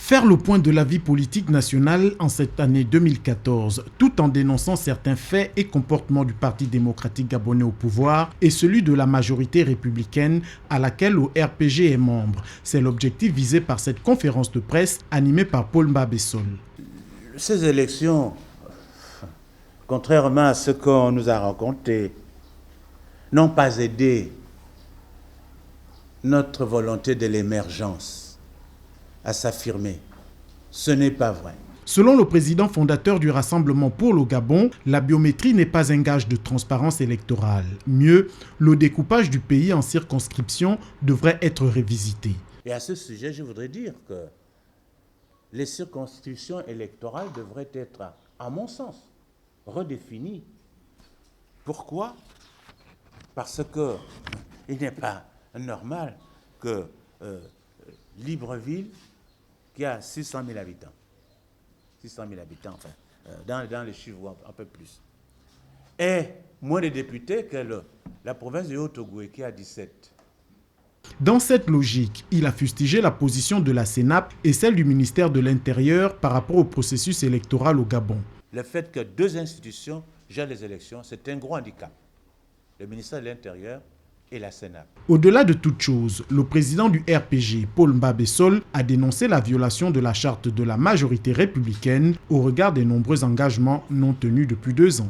Faire le point de la vie politique nationale en cette année 2014, tout en dénonçant certains faits et comportements du Parti démocratique gabonais au pouvoir et celui de la majorité républicaine à laquelle le RPG est membre. C'est l'objectif visé par cette conférence de presse animée par Paul Mbabesol. Ces élections, contrairement à ce qu'on nous a raconté, n'ont pas aidé notre volonté de l'émergence à s'affirmer. Ce n'est pas vrai. Selon le président fondateur du Rassemblement pour le Gabon, la biométrie n'est pas un gage de transparence électorale. Mieux, le découpage du pays en circonscriptions devrait être révisité. Et à ce sujet, je voudrais dire que les circonscriptions électorales devraient être, à mon sens, redéfinies. Pourquoi? Parce qu'il n'est pas normal que Libreville, qui a 600 000 habitants, enfin, dans les chiffres un peu plus, et moins de députés que la province de Haut-Ogooué qui a 17. Dans cette logique, il a fustigé la position de la CENAP et celle du ministère de l'Intérieur par rapport au processus électoral au Gabon. Le fait que deux institutions gèrent les élections, c'est un gros handicap. Le ministère de l'Intérieur et la CENAP. Au-delà de toute chose, le président du RPG, Paul Mbabesol, a dénoncé la violation de la charte de la majorité républicaine au regard des nombreux engagements non tenus depuis 2 ans.